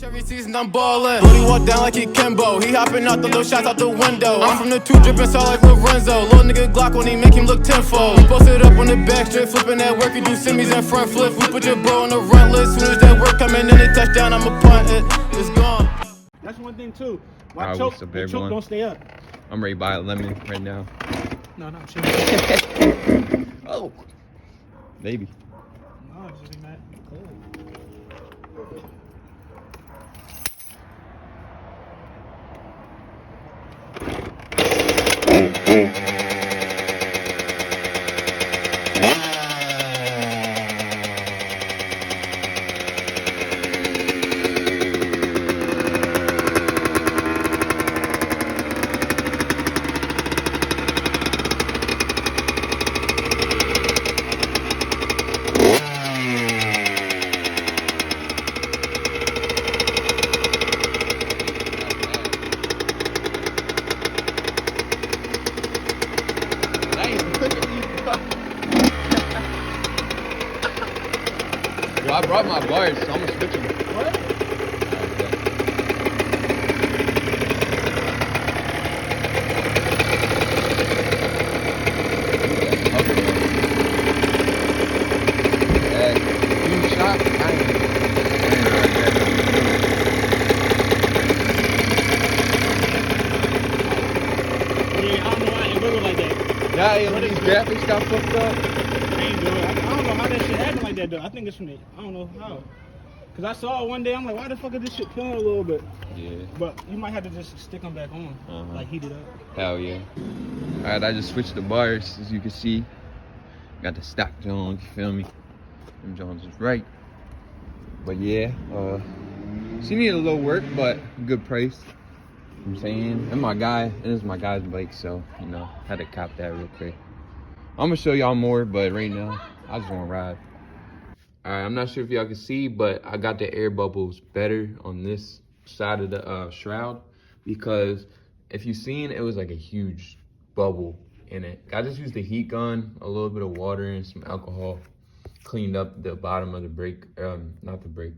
Every season I'm ballin'. Brody walk down like he Kimbo. He hopping out the little shots out the window. I'm from the 2 drippin' sound like Lorenzo. Little nigga Glock when he make him look tenfold. He posted up on the back strip, flipping that work. He do semis and front flip. We put your bro on the run list. Soon as that work coming in and touchdown, I'ma punt it. It's gone. That's one thing too. Why choke don't stay up. I'm ready to buy a lemon right now. No, chill. Oh, maybe. No, it's just not cold. I brought my bars, so I'm gonna switch them. What? Yeah, these graphics got fucked up. I ain't do it. I don't know how that shit happened like that though. I think it's from the, I don't know how. Cause I saw it one day, I'm like, why the fuck is this shit peeling a little bit? Yeah. But you might have to just stick them back on, like heat it up. Hell yeah. Alright, I just switched the bars, as you can see. Got the stock Jones, you feel me? Them Jones is right. But yeah, she needed a little work, but good price. You know what I'm saying? And my guy, and it's my guy's bike, so, you know, had to cop that real quick. I'm gonna show y'all more, but right now, I just wanna ride. Alright, I'm not sure if y'all can see, but I got the air bubbles better on this side of the shroud, because if you seen, it was like a huge bubble in it. I just used the heat gun, a little bit of water and some alcohol, cleaned up the bottom of the brake, not the brake,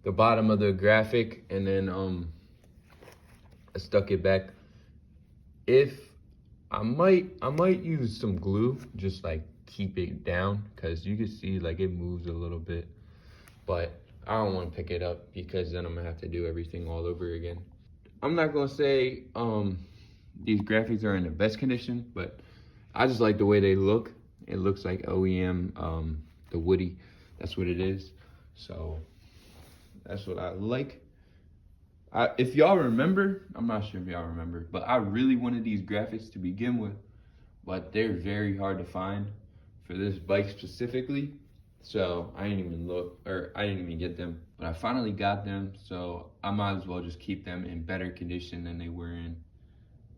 the bottom of the graphic, and then I stuck it back. If I might use some glue, just like keep it down, because you can see like it moves a little bit, but I don't want to pick it up because then I'm gonna have to do everything all over again. I'm not gonna say these graphics are in the best condition, but I just like the way they look. It looks like OEM, the Woody, that's what it is. So that's what I like. If y'all remember, I'm not sure if y'all remember, but I really wanted these graphics to begin with, but they're very hard to find for this bike specifically. So I didn't even look, or I didn't even get them, but I finally got them. So I might as well just keep them in better condition than they were in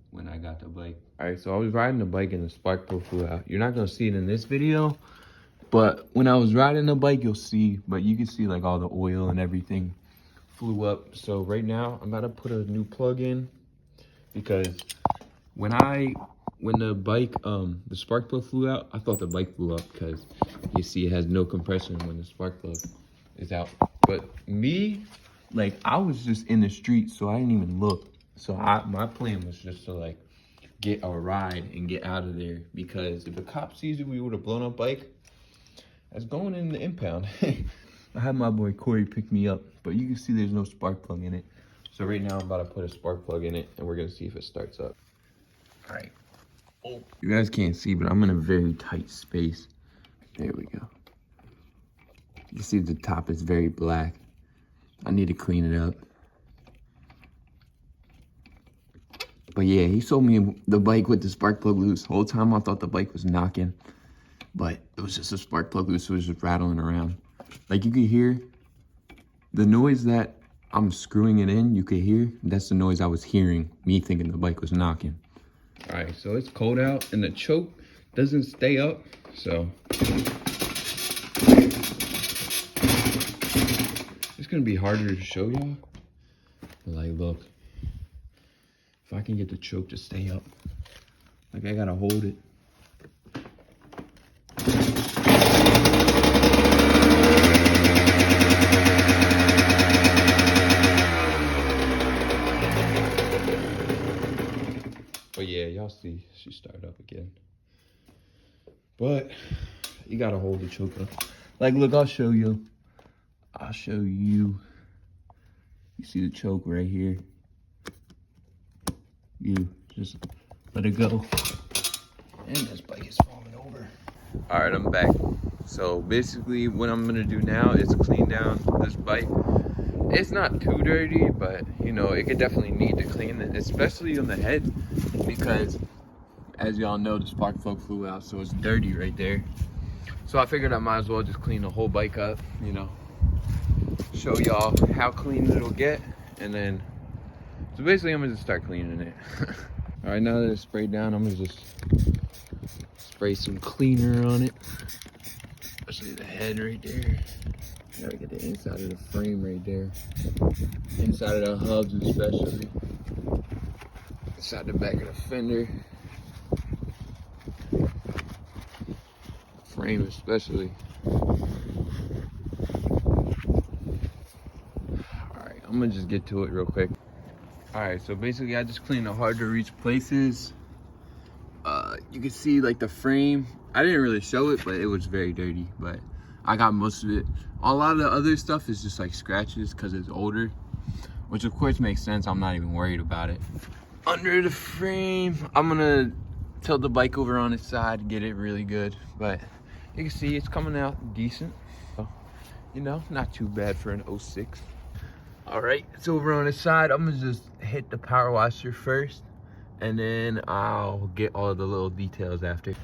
when I got the bike. All right, so I was riding the bike and the spark plug flew out. You're not gonna see it in this video, but when I was riding the bike, you'll see, but you can see like all the oil and everything flew up. So right now I'm about to put a new plug in, because when the bike the spark plug flew out, I thought the bike flew up, because you see it has no compression when the spark plug is out. But me, like, I was just in the street, so I didn't even look. So my plan was just to like get a ride and get out of there, because if the cop sees it, we would have blown up bike. That's going in the impound. I had my boy Corey pick me up, but you can see there's no spark plug in it. So right now I'm about to put a spark plug in it, and we're gonna see if it starts up. All right. Oh, you guys can't see, but I'm in a very tight space. There we go. You see the top is very black. I need to clean it up. But yeah, he sold me the bike with the spark plug loose. The whole time I thought the bike was knocking, but it was just a spark plug loose, so it was just rattling around. Like, you could hear the noise that I'm screwing it in, you could hear. That's the noise I was hearing, me thinking the bike was knocking. All right, so it's cold out and the choke doesn't stay up, so it's gonna be harder to show y'all. But like, look, if I can get the choke to stay up, like, I gotta hold it. y'all see, she started up again. But you gotta hold the choke up. Like, look, I'll show you. You see the choke right here? You just let it go. And this bike is falling over. All right, I'm back. So basically what I'm gonna do now is clean down this bike. It's not too dirty, but you know, it could definitely need to clean it, especially on the head, because as y'all know, the spark plug flew out, so it's dirty right there. So I figured I might as well just clean the whole bike up, you know, show y'all how clean it'll get, and then, so basically I'm gonna just start cleaning it. All right, now that it's sprayed down, I'm gonna just spray some cleaner on it, especially the head right there. Gotta get the inside of the frame right there, inside of the hubs especially, inside the back of the fender, frame especially. Alright, I'm gonna just get to it real quick. Alright, so basically I just cleaned the hard to reach places. You can see like the frame, I didn't really show it, but it was very dirty, but I got most of it. A lot of the other stuff is just like scratches because it's older, which of course makes sense. I'm not even worried about it. Under the frame, I'm gonna tilt the bike over on its side, get it really good, but you can see it's coming out decent. So, you know, not too bad for an 06. All right, it's over on its side. I'm gonna just hit the power washer first, and then I'll get all the little details after.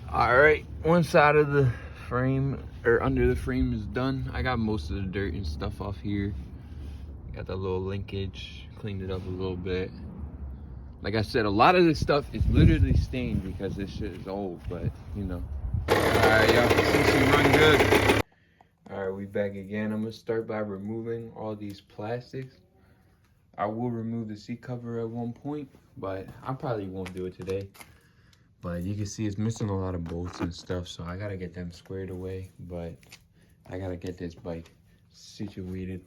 All right, one side of the frame, or under the frame, is done. I got most of the dirt and stuff off here. Got the little linkage, cleaned it up a little bit. Like I said, a lot of this stuff is literally stained because this shit is old, but you know. All right, y'all can see some run good. All right, we back again. I'm gonna start by removing all these plastics. I will remove the seat cover at one point, but I probably won't do it today. But you can see it's missing a lot of bolts and stuff, so I gotta get them squared away. But I gotta get this bike situated.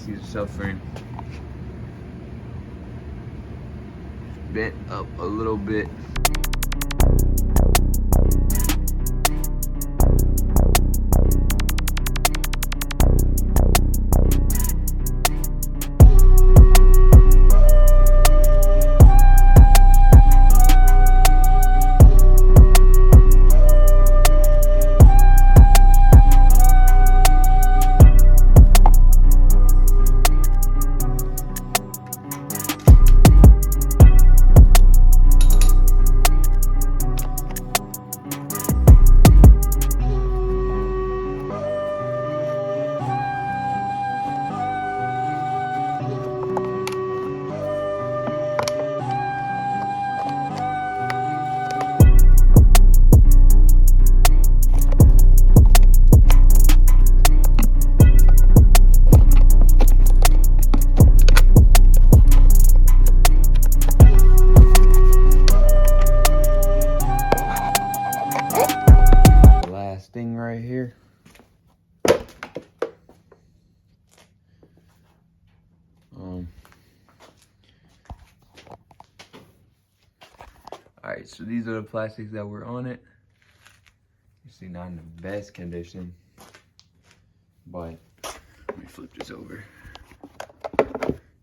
See the subframe bent up a little bit. Thing right here. Alright, so these are the plastics that were on it. You see, not in the best condition, but let me flip this over.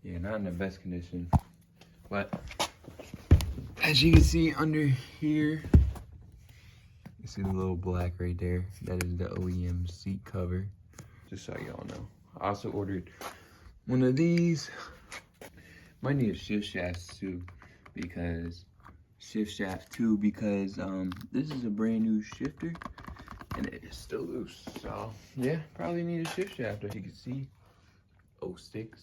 Yeah, not in the best condition, but as you can see under here, you see the little black right there. That is the OEM seat cover. Just so y'all know. I also ordered one of these. Might need a shift shaft too, because shift shaft too, because this is a brand new shifter and it is still loose. So yeah, probably need a shift shaft. As you can see, 06.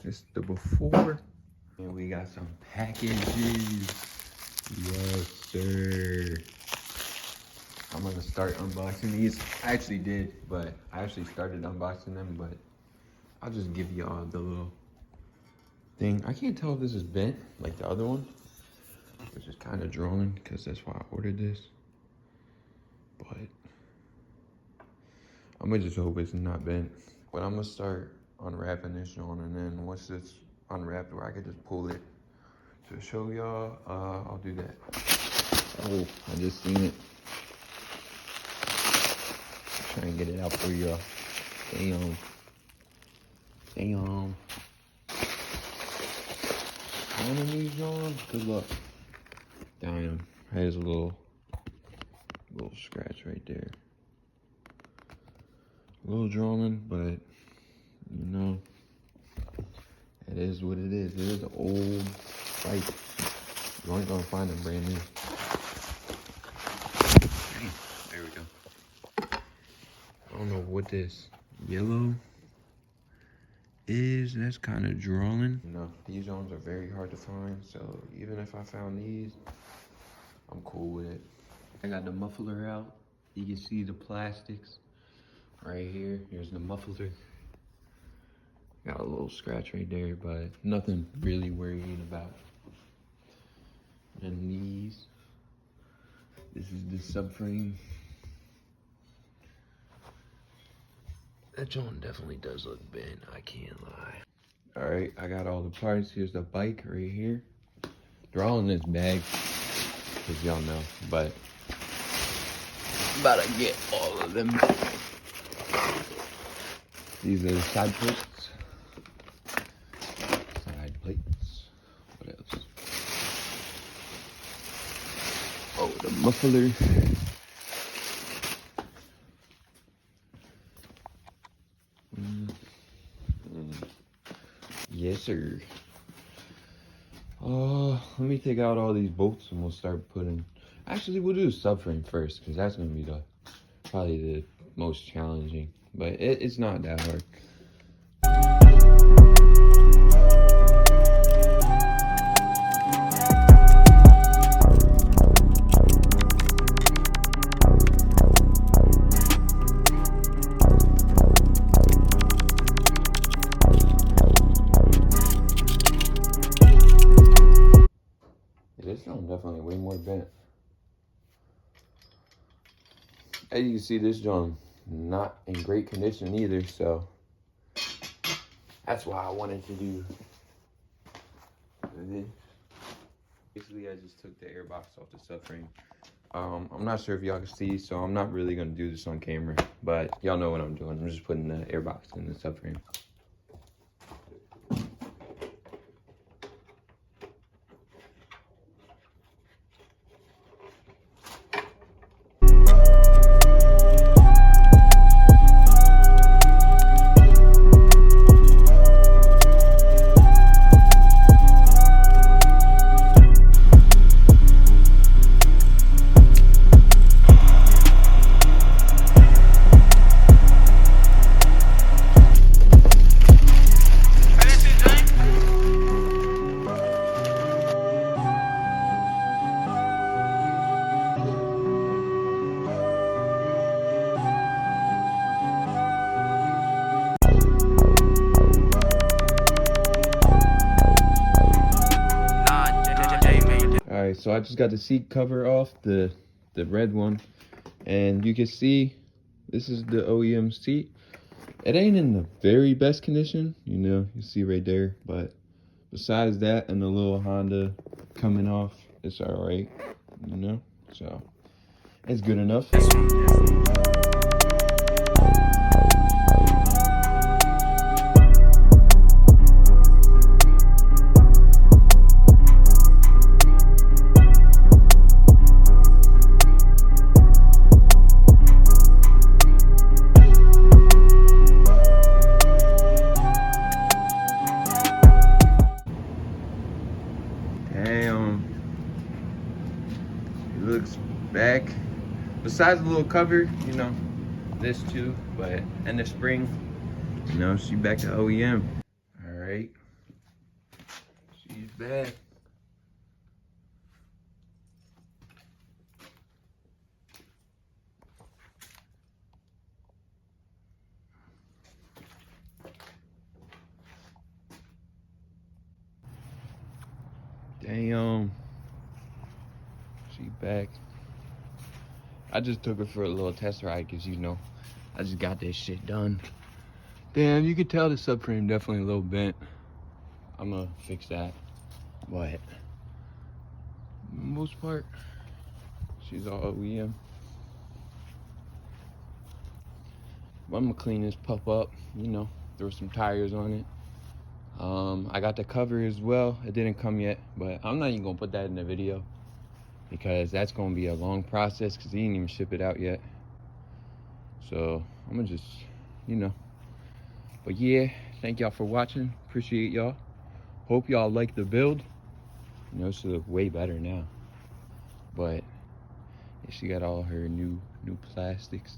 It's the before. And we got some packages. Yes, sir. I'm gonna start unboxing these. I actually did, but I actually started unboxing them, but I'll just give y'all the little thing. I can't tell if this is bent like the other one, which is kind of drawn because that's why I ordered this. But I'm gonna just hope it's not bent. But I'm gonna start unwrapping this joint, and then once it's unwrapped where I can just pull it to show y'all, I'll do that. Oh, I just seen it. Try and get it out for y'all. Damn. Damn. One of these on. Good luck. Damn. Has a little scratch right there. A little drawing, but you know, it is what it is. It is an old bike. You aren't gonna find them brand new. There we go. I don't know what this yellow is. That's kind of drawing. You know, these ones are very hard to find, so even if I found these, I'm cool with it. I got the muffler out. You can see the plastics right here. Here's the muffler. Got a little scratch right there, but nothing really worrying about. And these, this is the subframe. That joint definitely does look bent, I can't lie. All right, I got all the parts. Here's the bike right here. They're all in this bag, as y'all know, but I'm about to get all of them. These are the side plates. Side plates. What else? Oh, the muffler. Yes, sir. Let me take out all these bolts and we'll start putting. Actually, we'll do the subframe first because that's gonna be probably the most challenging. But it's not that hard. This one definitely way more bent. As you can see, this joint not in great condition either, so that's why I wanted to do this. Basically, I just took the airbox off the subframe. I'm not sure if y'all can see, so I'm not really gonna do this on camera, but y'all know what I'm doing. I'm just putting the airbox in the subframe. Alright, so I just got the seat cover off, the red one, and you can see this is the OEM seat. It ain't in the very best condition, you know, you see right there, but besides that and the little Honda coming off, it's alright, you know, so it's good enough. back. Besides the little cover, you know, this too, but in the spring, you know, she back to OEM. All right, she's back. Damn, she back. I just took her for a little test ride because, you know, I just got this shit done. Damn, you can tell the subframe definitely a little bent. I'm gonna fix that, but for the most part, she's all OEM. I'm gonna clean this pup up, you know, throw some tires on it. I got the cover as well. It didn't come yet, but I'm not even gonna put that in the video because that's gonna be a long process because he didn't even ship it out yet. So I'm gonna just, you know. But yeah, thank y'all for watching. Appreciate y'all. Hope y'all like the build. You know, she look way better now. But yeah, she got all her new plastics.